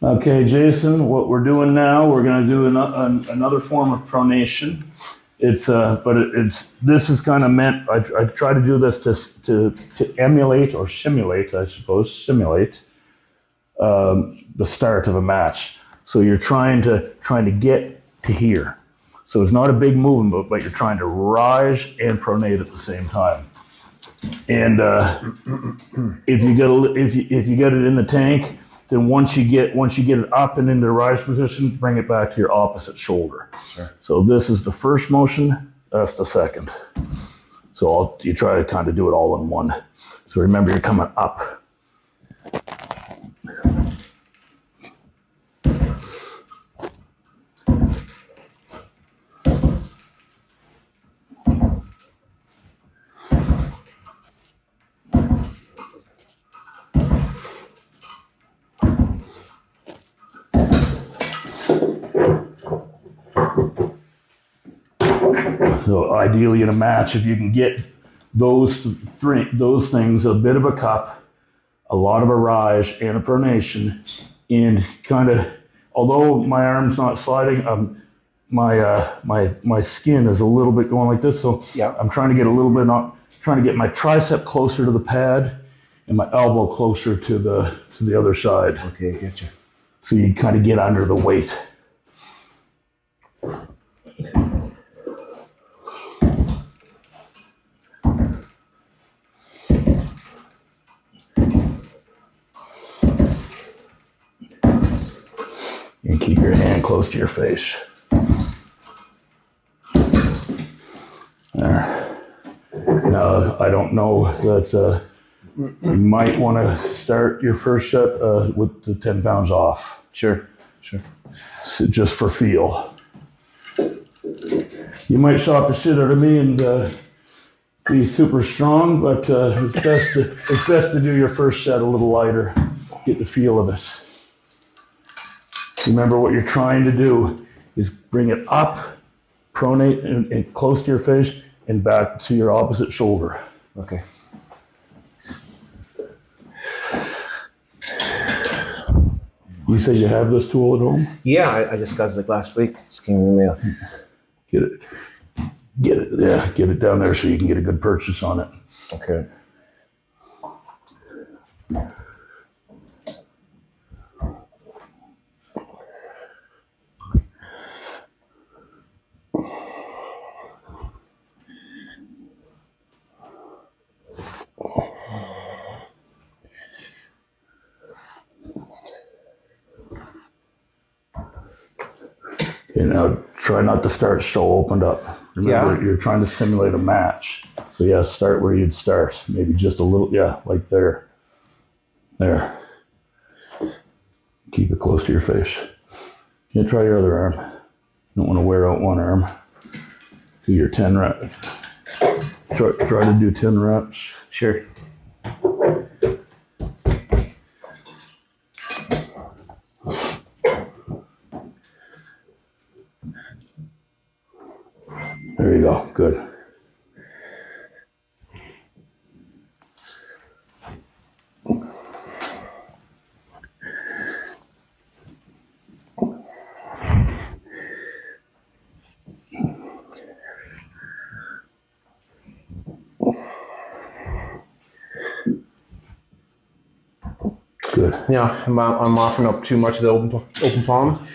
Okay, Jason, what we're doing now, we're going to do another form of pronation. This is kind of meant. I try to do this to emulate or simulate, I suppose, the start of a match. So you're trying to get to here. So it's not a big movement, but you're trying to rise and pronate at the same time. And if you get it in the tank, then once you get it up and into the rise position, bring it back to your opposite shoulder. Sure. So this is the first motion, that's the second. So you try to kind of do it all in one. So remember, you're coming up. So ideally in a match, if you can get those things, a bit of a cup, a lot of a rise and a pronation, and kind of, although my arm's not sliding, my skin is a little bit going like this. So yeah. I'm trying to get a little bit trying to get my tricep closer to the pad and my elbow closer to the other side. Okay, getcha. So you kind of get under the weight. And keep your hand close to your face. There. Now, I don't know that you might want to start your first set with the 10 pounds off. Sure. So just for feel. You might shock the shit out of me and be super strong, but it's best to do your first set a little lighter. Get the feel of it. Remember, what you're trying to do is bring it up, pronate, and close to your face, and back to your opposite shoulder. Okay. You say you have this tool at home? Yeah, I just got it like last week. Just came in the mail. Get it down there so you can get a good purchase on it. Okay. Okay, now try not to start so opened up. Remember, You're trying to simulate a match. So yeah, start where you'd start. Maybe just a little, like there. There. Keep it close to your face. You try your other arm. You don't want to wear out one arm. Do your 10 reps. Try to do 10 reps. Sure. There you go. Good. Good. Yeah, I'm offering up too much of the open palm.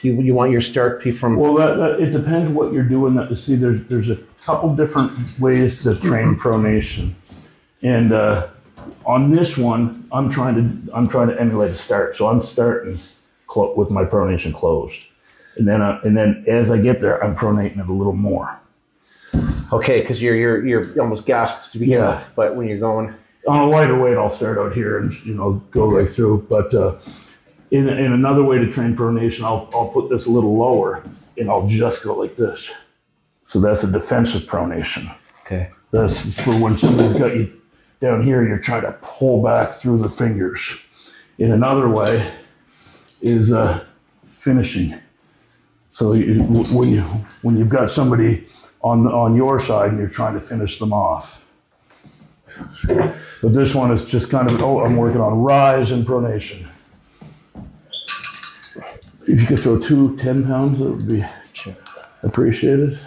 You want your start from? Well, it depends what you're doing. See, there's a couple different ways to train pronation, and on this one, I'm trying to emulate a start. So I'm starting with my pronation closed, and then as I get there, I'm pronating it a little more. Okay, because you're almost gasped to begin with, but when you're going on a lighter weight, I'll start out here and go right through. But in another way to train pronation, I'll put this a little lower and I'll just go like this. So that's a defensive pronation. Okay. That's for when somebody's got you down here, you're trying to pull back through the fingers. In another way is finishing. So when you've got somebody on your side and you're trying to finish them off. But this one is just kind of, I'm working on rise and pronation. If you could throw 2 10-pounds, that would be appreciated.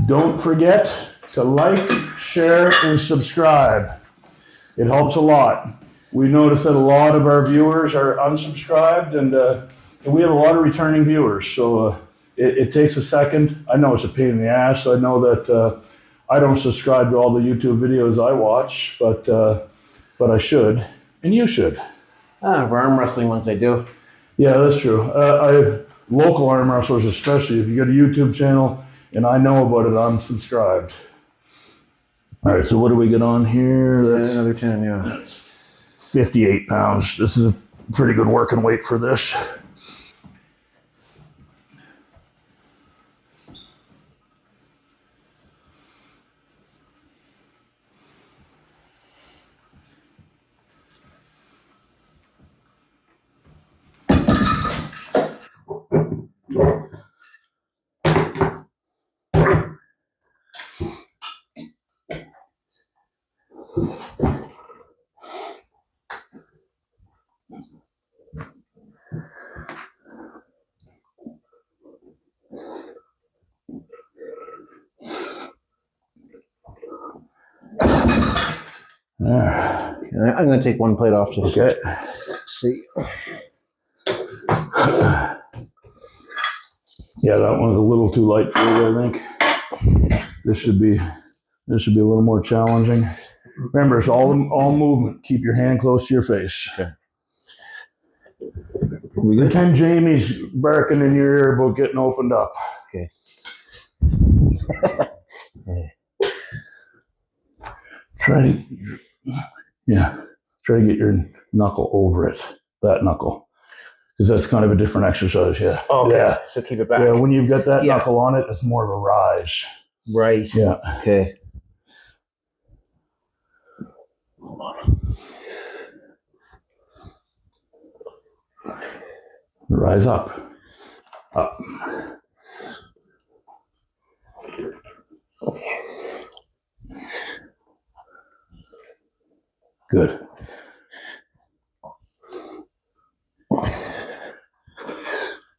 Don't forget to like, share, and subscribe. It helps a lot. We noticed that a lot of our viewers are unsubscribed, and we have a lot of returning viewers. So it takes a second. I know it's a pain in the ass. I know that I don't subscribe to all the YouTube videos I watch, but I should, and you should. For arm wrestling ones, I do. Yeah, that's true. Local arm wrestlers, especially if you got a YouTube channel and I know about it, I'm subscribed. All right, so what do we get on here? That's another 10, yeah. 58 pounds. This is a pretty good working weight for this. I'm going to take one plate off just Okay. see. Yeah, that one's a little too light for you, I think. This should be a little more challenging. Remember, it's all movement. Keep your hand close to your face. Okay. Pretend Jamie's barking in your ear about getting opened up. Okay. Try to get your knuckle over it. That knuckle. Because that's kind of a different exercise, yeah. Okay. Yeah. So keep it back. Yeah, when you've got that knuckle on it, it's more of a rise. Right. Yeah. Okay. Hold on. Rise up. Up. Good.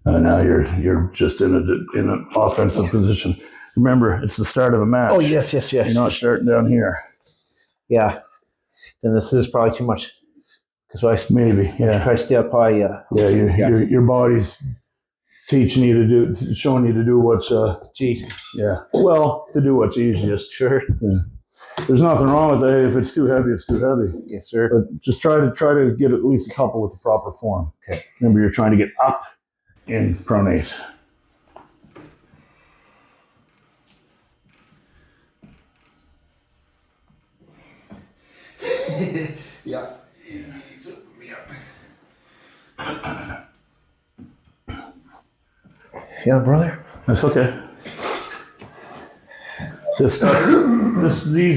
Now you're just in an offensive position. Remember, it's the start of a match. Oh, yes. You're not starting down here. Yeah. Then this is probably too much. Because Maybe, yeah. try to stay up high. Yeah, your body's teaching you to do, showing you to do what's, to do what's easiest. Sure. Yeah. There's nothing wrong with that. If it's too heavy, it's too heavy. Yes, sir. But just try to get at least a couple with the proper form. Okay. Remember, you're trying to get up in pronate. Yeah. It's open me up. Yeah, brother. That's okay. These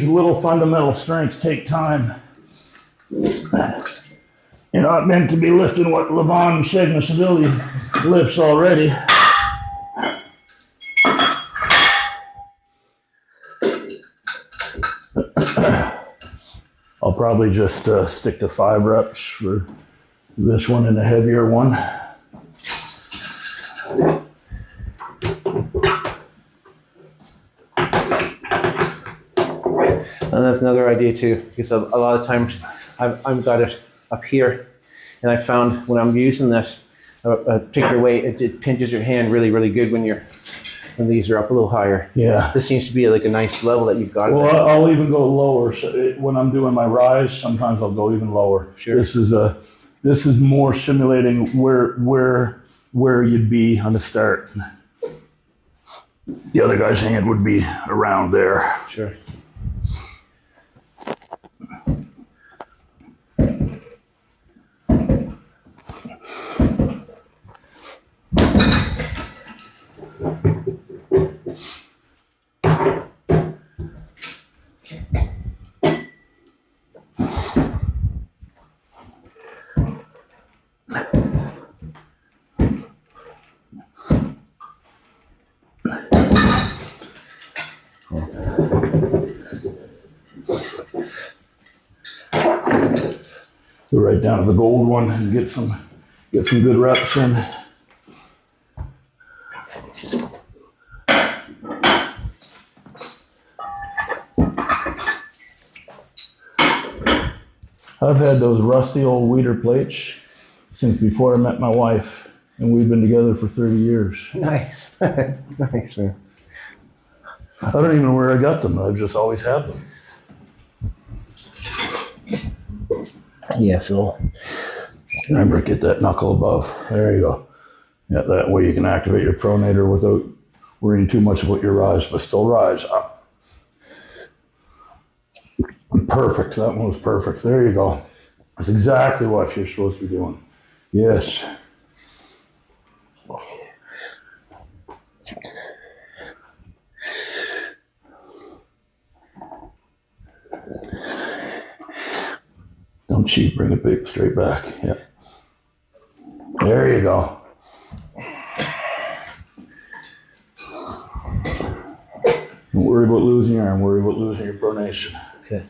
little fundamental strengths take time. You're not meant to be lifting what Levon Shegna-Seville lifts already. I'll probably just stick to 5 reps for this one and a heavier one. And that's another idea too, because a lot of times I've got it up here, and I found when I'm using this a particular way, it pinches your hand really, really good when these are up a little higher. Yeah. This seems to be like a nice level that you've got. Well, I'll even go lower. So when I'm doing my rise, sometimes I'll go even lower. Sure. This is more simulating where you'd be on the start. The other guy's hand would be around there. Sure. Go right down to the gold one and get some good reps in. I've had those rusty old Weider plates since before I met my wife, and we've been together for 30 years. Nice. Nice, man. I don't even know where I got them. I've just always had them. Yeah, so Remember, get that knuckle above. There you go. Yeah, that way you can activate your pronator without worrying too much about your rise, but still rise up. Perfect. That one was perfect. There you go. That's exactly what you're supposed to be doing. Yes. Don't cheat. Bring it big, straight back. Yep. There you go. Don't worry about losing your arm. Worry about losing your pronation. okay.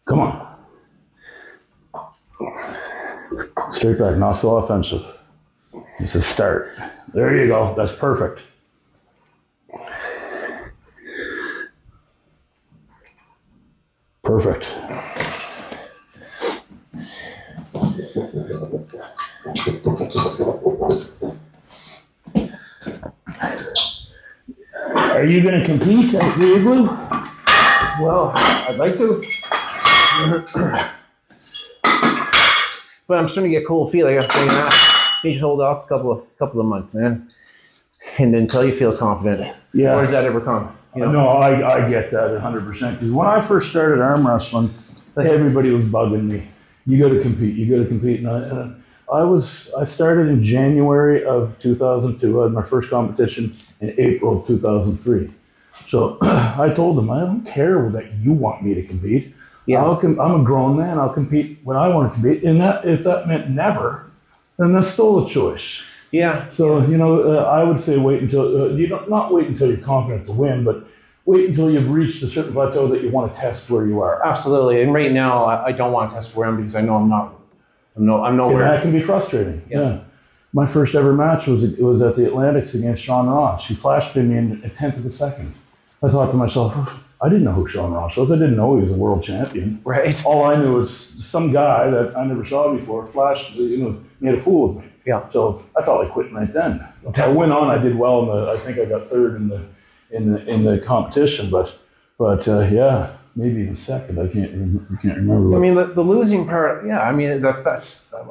Come on. Straight back, not so offensive. It's a start. There you go. That's perfect. Perfect. Are you going to compete at the Igloo? Well, I'd like to. But I'm starting to get cold feet. I got you should hold off a couple of months, man. And until you feel confident. Yeah. Where does that ever come? You know? No, I get that 100%. Because when I first started arm wrestling, everybody was bugging me. You got to compete. You got to compete. And I started in January of 2002. I had my first competition in April of 2003. So I told them, I don't care that you want me to compete. Yeah. I'm a grown man. I'll compete when I want to compete. And that, if that meant never, then that's still a choice. Yeah. So, I would say wait until, not wait until you're confident to win, but wait until you've reached a certain plateau that you want to test where you are. Absolutely. And right now, I don't want to test where I am because I know I'm nowhere. And that can be frustrating. Yeah. My first ever match was at the Atlantics against Sean Ross. He flash pinned me in a tenth of a second. I thought to myself, I didn't know who Sean Ross was. I didn't know he was a world champion. Right. All I knew was some guy that I never saw before flashed, made a fool of me. Yeah. So I felt like quitting right then. Okay. I went on. I did well I think I got third in the competition, but yeah, maybe even second. I can't remember. I mean, the losing part. Yeah. I mean, that's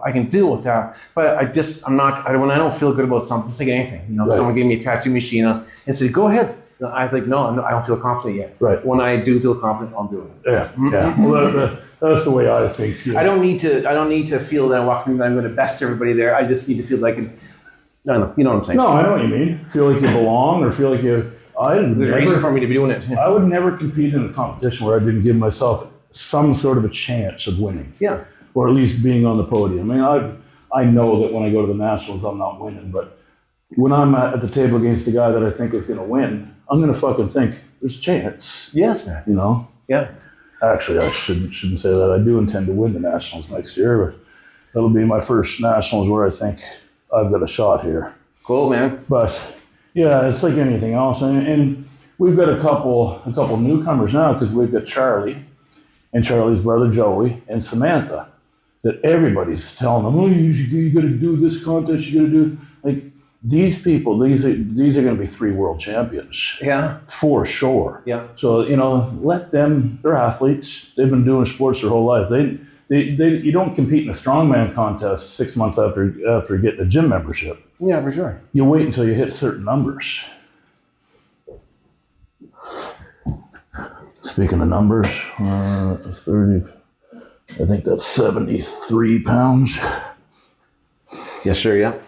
I can deal with that. But when I don't feel good about something, it's like anything. Right. Someone gave me a tattoo machine and said, "Go ahead." I was like, no, I don't feel confident yet. Right. When I do feel confident, I'll do it. Yeah. Yeah. Well, that's the way I think. I don't need to feel that I'm walking. I'm going to best everybody there. I just need to feel like no, you know what I'm saying. No, I know what you mean. Feel like you belong, or feel like you. There's a reason for me to be doing it. I would never compete in a competition where I didn't give myself some sort of a chance of winning. Yeah. Or at least being on the podium. I mean, I know that when I go to the nationals, I'm not winning, but when I'm at the table against the guy that I think is going to win, I'm going to fucking think there's a chance. Yes, man. Yeah. Actually, I shouldn't say that. I do intend to win the nationals next year, but that'll be my first nationals where I think I've got a shot here. Cool, man. But yeah, it's like anything else, and we've got a couple newcomers now because we've got Charlie and Charlie's brother Joey and Samantha that everybody's telling them, oh, you got to do this contest, you got to do like. These people, these are going to be 3 world champions. Yeah. For sure. Yeah. So, let them, they're athletes. They've been doing sports their whole life. You don't compete in a strongman contest 6 months after getting a gym membership. Yeah, for sure. You wait until you hit certain numbers. Speaking of numbers, 30, I think that's 73 pounds. Yes, sir, yeah.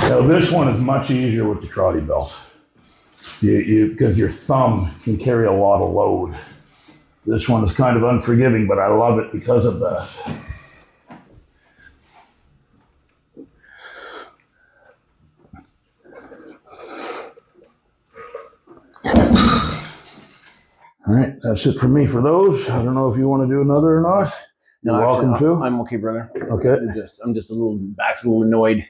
Now this one is much easier with the trotty belt. Because your thumb can carry a lot of load. This one is kind of unforgiving, but I love it because of that. All right, that's it for me for those. I don't know if you want to do another or not. You're No, welcome actually, to. I'm okay, brother. Okay. I'm just a little annoyed.